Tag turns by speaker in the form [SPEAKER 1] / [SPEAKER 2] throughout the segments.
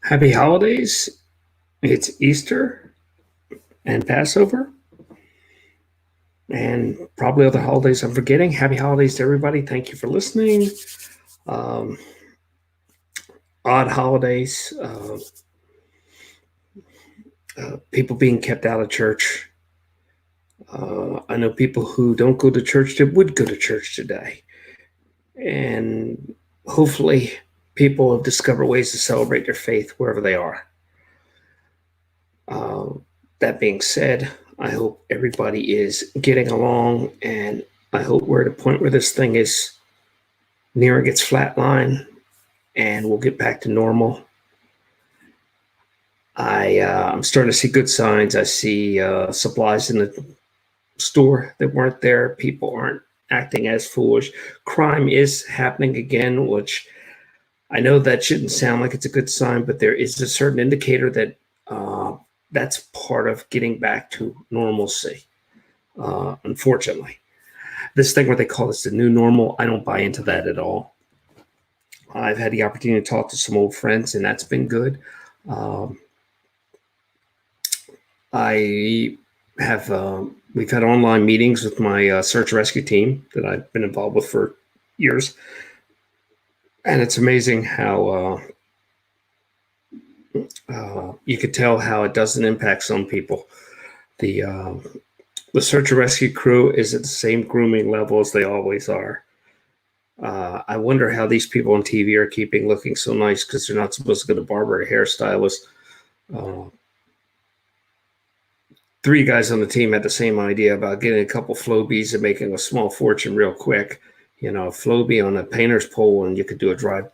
[SPEAKER 1] Happy holidays. It's Easter and Passover and probably other holidays I'm forgetting. Happy holidays to everybody. Thank you for listening. Um, Odd holidays, people being kept out of church. I know people who don't go to church that would go to church today. And hopefully, people have discovered ways to celebrate their faith wherever they are. Uh, that being said, I hope everybody is getting along, and I hope we're at a point where this thing is nearing its flat line and we'll get back to normal. I'm starting to see good signs. I see supplies in the store that weren't there. People aren't acting as foolish. Crime is happening again, which I know that shouldn't sound like it's a good sign, but there is a certain indicator that that's part of getting back to normalcy. Unfortunately, this thing where they call this the new normal, I don't buy into that at all. I've had the opportunity to talk to some old friends, and that's been good. Um, I have we've had online meetings with my search rescue team that I've been involved with for years, and it's amazing how you could tell how it doesn't impact some people. The the search and rescue crew is at the same grooming level as they always are. I wonder how these people on TV are keeping looking so nice because they're not supposed to go to barber or hairstylist. Uh, Three guys on the team had the same idea about getting a couple Flobies and making a small fortune real quick. You know, a Flobie on a painter's pole, and you could do a drive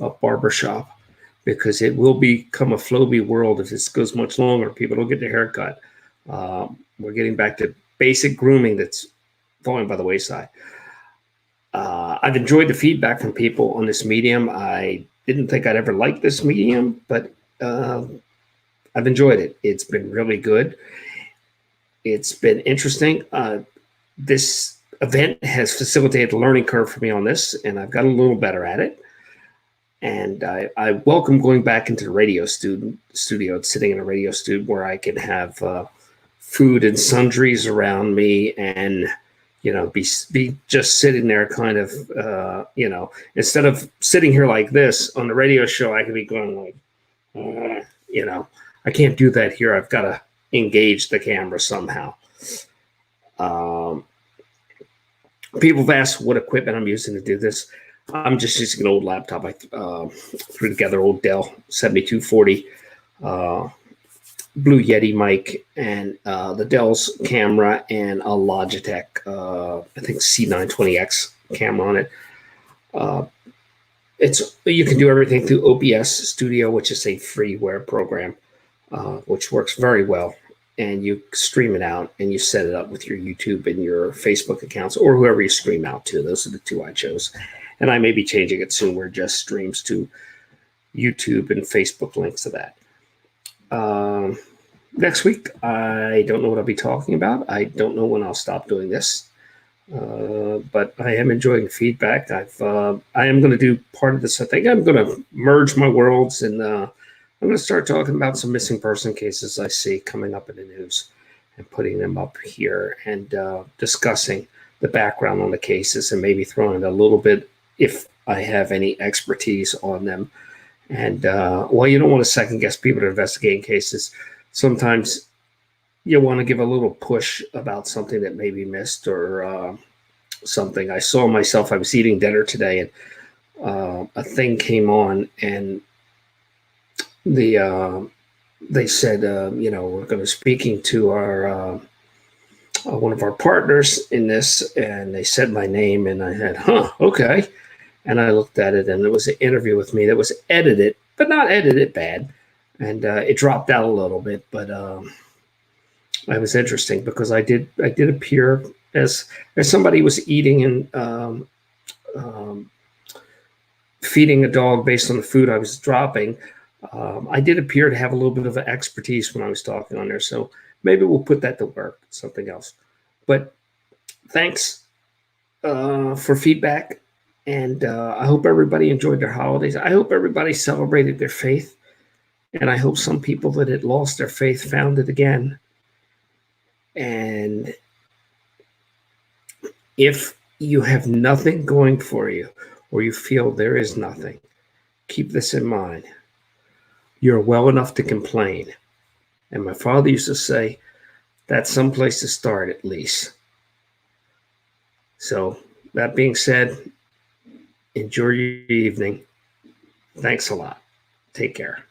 [SPEAKER 1] up barber shop because it will become a Flobie world if this goes much longer. People don't get their haircut. We're getting back to basic grooming that's falling by the wayside. I've enjoyed the feedback from people on this medium. I didn't think I'd ever like this medium, but I've enjoyed it. It's been really good. It's been interesting. This event has facilitated a learning curve for me on this, and I've gotten a little better at it. And I welcome going back into the radio studio, sitting in a radio studio where I can have food and sundries around me and be just sitting there kind of instead of sitting here like this on the radio show, I could be going like I can't do that here. I've got to engage the camera somehow. People have asked what equipment I'm using to do this. I'm just using an old laptop. I threw together old Dell 7240 Blue Yeti mic and the Dell's camera and a Logitech, I think C920X camera on it. You can do everything through OBS Studio, which is a freeware program, which works very well. And you stream it out and you set it up with your YouTube and your Facebook accounts or whoever you stream out to. Those are the two I chose. And I may be changing it soon where it just streams to YouTube and Facebook links to that. Next week, I don't know what I'll be talking about. I don't know when I'll stop doing this. But I am enjoying feedback. I am going to do part of this. I think I'm going to merge my worlds, and I'm going to start talking about some missing person cases I see coming up in the news and putting them up here and discussing the background on the cases and maybe throwing a little bit if I have any expertise on them. And while you don't want to second guess people that are investigating cases, sometimes you want to give a little push about something that may be missed or something. I saw myself, I was eating dinner today and a thing came on and they said, we're going to speaking to our one of our partners in this, and they said my name and I had, okay. And I looked at it and it was an interview with me that was edited, but not edited bad. And it dropped out a little bit, but it was interesting because I did appear as somebody was eating and feeding a dog based on the food I was dropping. I did appear to have a little bit of an expertise when I was talking on there. So maybe we'll put that to work, something else. But thanks for feedback. And I hope everybody enjoyed their holidays. I hope everybody celebrated their faith. And I hope some people that had lost their faith found it again. And if you have nothing going for you, or you feel there is nothing, keep this in mind. You're well enough to complain. And my father used to say, that's some place to start at least. So, that being said, enjoy your evening. Thanks a lot. Take care.